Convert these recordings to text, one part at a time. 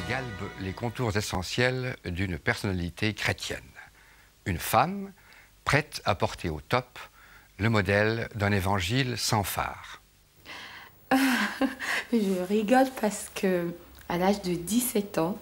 galbe les contours essentiels d'une personnalité chrétienne. Une femme prête à porter au top le modèle d'un évangile sans phare. Je rigole parce que à l'âge de 17 ans,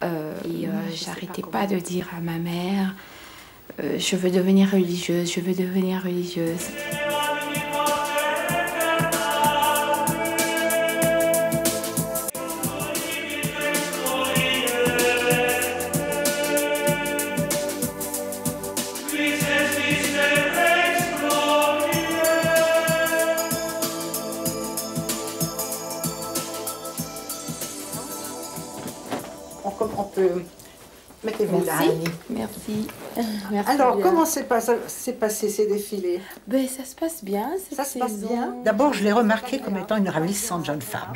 j'arrêtais pas de dire à ma mère je veux devenir religieuse, je veux devenir religieuse. On peut... Mettez-vous là, Annie. Merci. Merci. Alors, comment s'est passé ces défilés? Ben, ça se passe bien. Ça se passe bien. D'abord, je l'ai remarquée comme étant une ravissante jeune femme.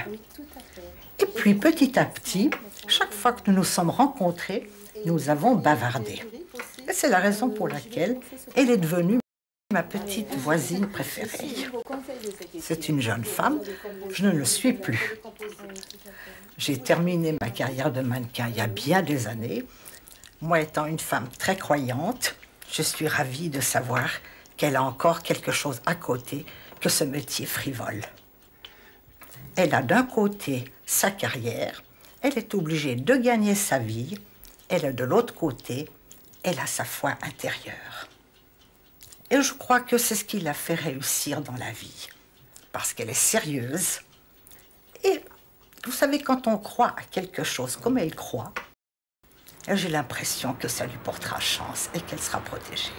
Et puis, petit à petit, chaque fois que nous nous sommes rencontrés, nous avons bavardé. Et c'est la raison pour laquelle elle est devenue ma petite voisine préférée. C'est une jeune femme, je ne le suis plus. J'ai terminé ma carrière de mannequin il y a bien des années. Moi étant une femme très croyante, je suis ravie de savoir qu'elle a encore quelque chose à côté que ce métier frivole. Elle a d'un côté sa carrière, elle est obligée de gagner sa vie, elle a de l'autre côté, elle a sa foi intérieure. Et je crois que c'est ce qui l'a fait réussir dans la vie, parce qu'elle est sérieuse. Et vous savez, quand on croit à quelque chose comme elle croit, j'ai l'impression que ça lui portera chance et qu'elle sera protégée.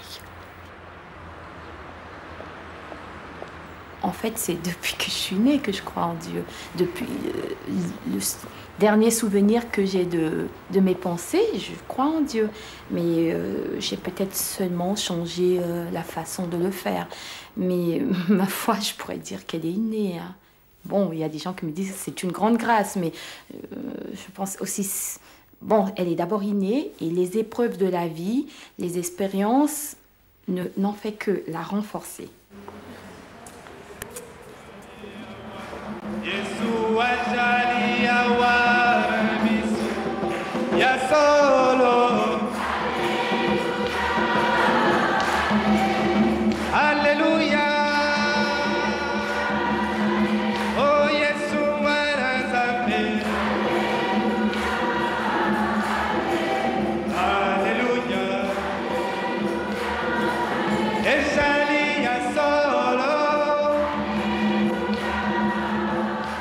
En fait, c'est depuis que je suis née que je crois en Dieu. Depuis le dernier souvenir que j'ai de mes pensées, je crois en Dieu. Mais j'ai peut-être seulement changé la façon de le faire. Mais ma foi, je pourrais dire qu'elle est innée. Hein. Bon, il y a des gens qui me disent que c'est une grande grâce, mais je pense aussi... Bon, elle est d'abord innée et les épreuves de la vie, les expériences, n'en fait que la renforcer.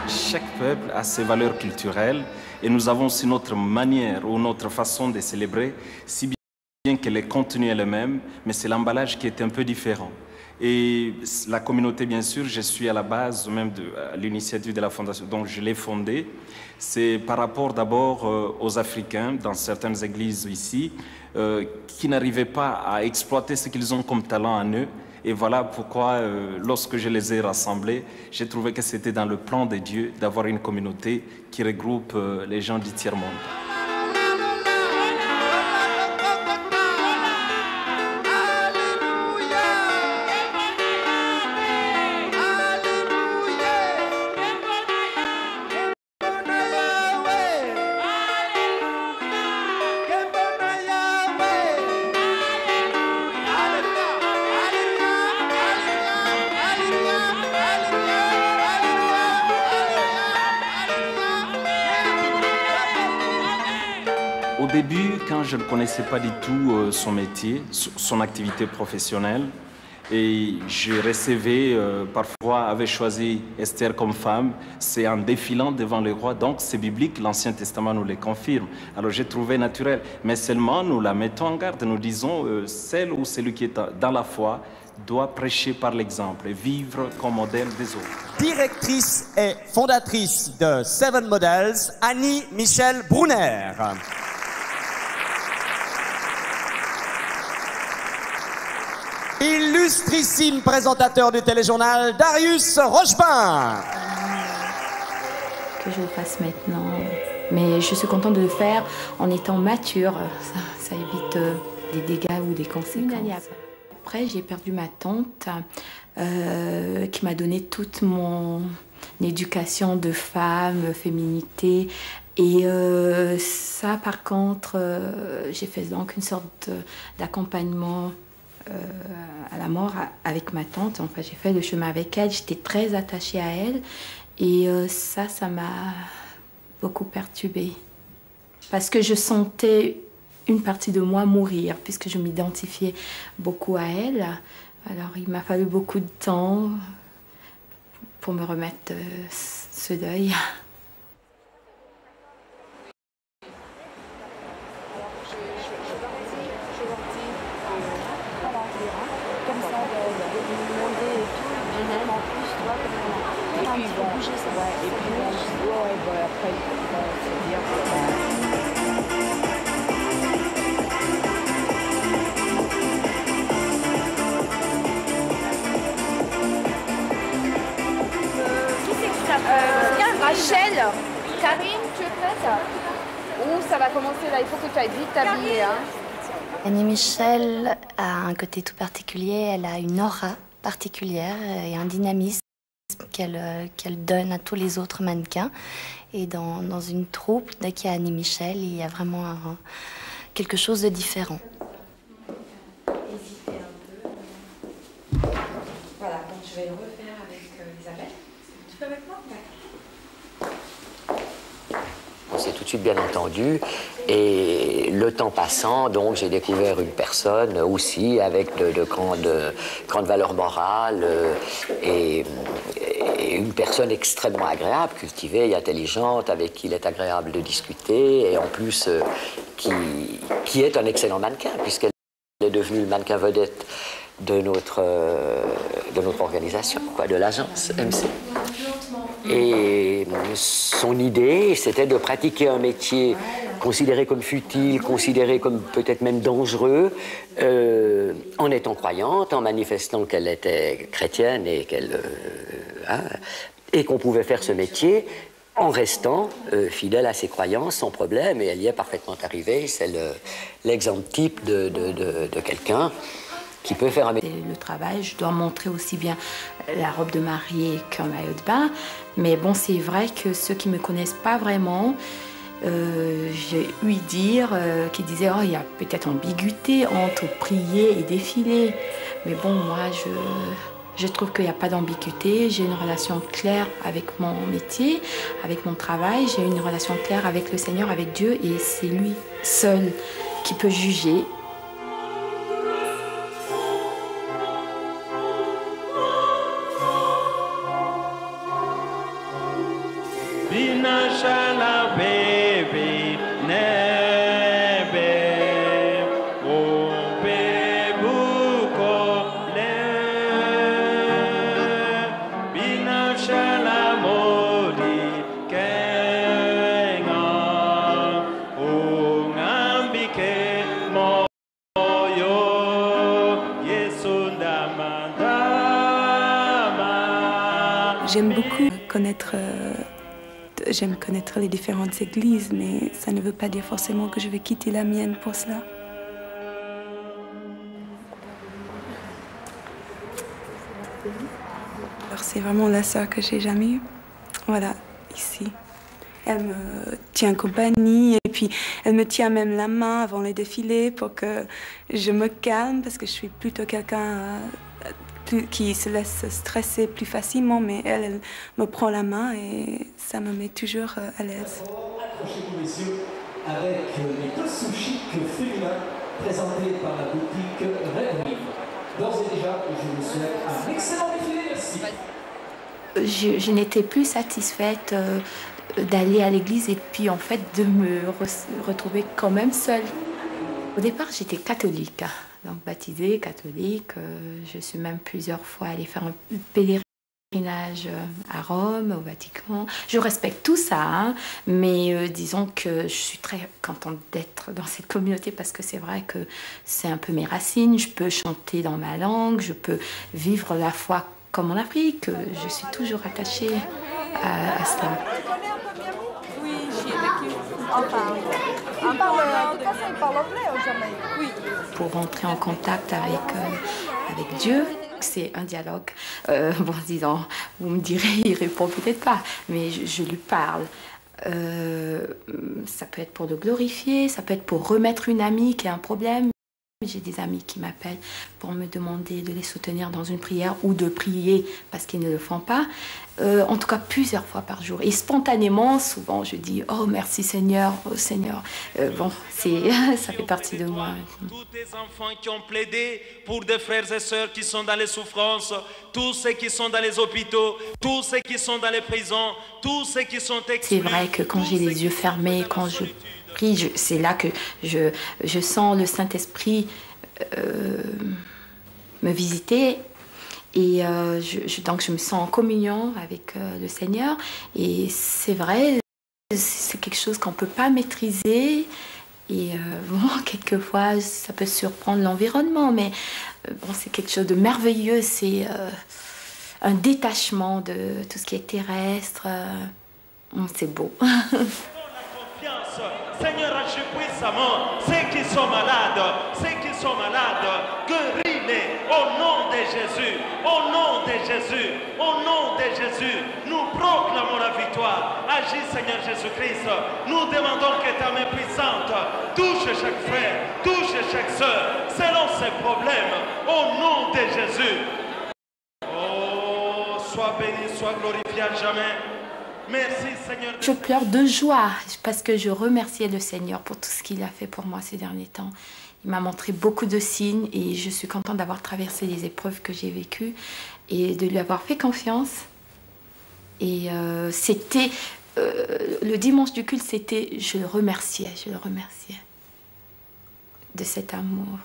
Chaque peuple a ses valeurs culturelles et nous avons aussi notre manière ou notre façon de célébrer, si bien que le contenu est le même, mais c'est l'emballage qui est un peu différent. Et la communauté, bien sûr, je suis à la base même de l'initiative de la fondation, donc je l'ai fondée. C'est par rapport d'abord aux Africains, dans certaines églises ici, qui n'arrivaient pas à exploiter ce qu'ils ont comme talent en eux. Et voilà pourquoi, lorsque je les ai rassemblés, j'ai trouvé que c'était dans le plan de Dieu d'avoir une communauté qui regroupe les gens du tiers-monde. Au début, quand je ne connaissais pas du tout son métier, son activité professionnelle, et je recevais, parfois avait choisi Esther comme femme, c'est en défilant devant le roi, donc c'est biblique, l'Ancien Testament nous le confirme. Alors j'ai trouvé naturel, mais seulement nous la mettons en garde, nous disons, celle ou celui qui est dans la foi doit prêcher par l'exemple et vivre comme modèle des autres. Directrice et fondatrice de Seven Models, Annie Michel Brunner. Illustrissime présentateur du téléjournal, Darius Rochepin. Que je le fasse maintenant. Mais je suis contente de le faire en étant mature. Ça évite des dégâts ou des conséquences. Après, j'ai perdu ma tante qui m'a donné toute mon éducation de femme, féminité. Et ça, par contre, j'ai fait donc une sorte d'accompagnement à la mort avec ma tante. Enfin, j'ai fait le chemin avec elle. J'étais très attachée à elle. Et ça m'a beaucoup perturbée. Parce que je sentais une partie de moi mourir, puisque je m'identifiais beaucoup à elle. Alors, il m'a fallu beaucoup de temps pour me remettre ce deuil. Rachel, Karine, tu es prête? Ou ça va commencer là, il faut que tu ailles vite t'habiller. Hein. Annie Michel a un côté tout particulier, elle a une aura particulière et un dynamisme qu'elle donne à tous les autres mannequins. Et dans une troupe, dès qu'il y a Annie Michel, il y a vraiment quelque chose de différent. Hésitez un peu. Voilà, donc je vais le refaire avec Isabelle. Tu fais avec moi? On s'est tout de suite bien entendu et le temps passant, donc j'ai découvert une personne aussi avec de grandes valeurs morales et une personne extrêmement agréable, cultivée et intelligente, avec qui il est agréable de discuter et en plus qui est un excellent mannequin puisqu'elle est devenue le mannequin vedette de notre organisation, quoi, de l'agence MC. Et son idée, c'était de pratiquer un métier considéré comme futile, considéré comme peut-être même dangereux, en étant croyante, en manifestant qu'elle était chrétienne et qu'on pouvait faire ce métier en restant fidèle à ses croyances, sans problème, et elle y est parfaitement arrivée. C'est l'exemple type de quelqu'un qui peut faire un métier. Le travail, je dois montrer aussi bien la robe de mariée qu'un maillot de bain. Mais bon, c'est vrai que ceux qui ne me connaissent pas vraiment, j'ai eu dire qu'ils disaient « Oh, il y a peut-être ambiguïté entre prier et défiler ». Mais bon, moi, je trouve qu'il n'y a pas d'ambiguïté. J'ai une relation claire avec mon métier, avec mon travail. J'ai une relation claire avec le Seigneur, avec Dieu. Et c'est lui seul qui peut juger. J'aime beaucoup j'aime connaître les différentes églises, mais ça ne veut pas dire forcément que je vais quitter la mienne pour cela. Alors c'est vraiment la sœur que j'ai jamais eue. Voilà, ici. Elle me tient compagnie et puis elle me tient même la main avant les défilés pour que je me calme parce que je suis plutôt quelqu'un qui se laisse stresser plus facilement, mais elle me prend la main et ça me met toujours à l'aise. Accrochez-vous, messieurs, avec les deux sous-chics féminins présentés par la boutique Red Wing. D'ores et déjà, je vous souhaite un excellent défilé, merci. Je n'étais plus satisfaite d'aller à l'église et puis en fait de me retrouver quand même seule. Au départ, j'étais catholique. Donc baptisée, catholique, je suis même plusieurs fois allée faire un pèlerinage à Rome, au Vatican. Je respecte tout ça, hein, mais disons que je suis très contente d'être dans cette communauté parce que c'est vrai que c'est un peu mes racines. Je peux chanter dans ma langue, je peux vivre la foi comme en Afrique. Je suis toujours attachée à cela. Oui, j'y ai vécu. Enfin, en tout cas, ça, il parle anglais au Jamaïque. Oui. Pour rentrer en contact avec Dieu, c'est un dialogue. Bon, disons, vous me direz, il répond peut-être pas, mais je lui parle. Ça peut être pour le glorifier, ça peut être pour remettre une amie qui a un problème. J'ai des amis qui m'appellent pour me demander de les soutenir dans une prière ou de prier parce qu'ils ne le font pas. En tout cas, plusieurs fois par jour. Et spontanément, souvent, je dis « Oh, merci Seigneur, oh Seigneur ». Bon, ça fait partie de moi. Tous tes enfants qui ont plaidé pour des frères et sœurs qui sont dans les souffrances, tous ceux qui sont dans les hôpitaux, tous ceux qui sont dans les prisons, tous ceux qui sont exclus. C'est vrai que quand j'ai les yeux fermés, quand je prie, c'est là que je sens le Saint-Esprit me visiter. Et donc je me sens en communion avec le Seigneur. Et c'est vrai, c'est quelque chose qu'on ne peut pas maîtriser. Et bon, quelquefois, ça peut surprendre l'environnement. Mais bon, c'est quelque chose de merveilleux. C'est un détachement de tout ce qui est terrestre. C'est beau. Seigneur, agis puissamment. Ceux qui sont malades, guéris-les au nom de Jésus, au nom de Jésus, au nom de Jésus. Nous proclamons la victoire. Agis, Seigneur Jésus-Christ. Nous demandons que ta main puissante touche chaque frère, touche chaque sœur, selon ses problèmes, au nom de Jésus. Oh, sois béni, sois glorifié à jamais. Merci Seigneur. Je pleure de joie parce que je remerciais le Seigneur pour tout ce qu'il a fait pour moi ces derniers temps. Il m'a montré beaucoup de signes et je suis contente d'avoir traversé les épreuves que j'ai vécues et de lui avoir fait confiance. Et c'était le dimanche du culte, c'était je le remerciais de cet amour.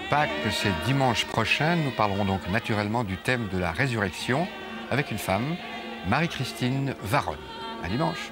Pâques, c'est dimanche prochain. Nous parlerons donc naturellement du thème de la résurrection avec une femme, Marie-Christine Varronne. À dimanche.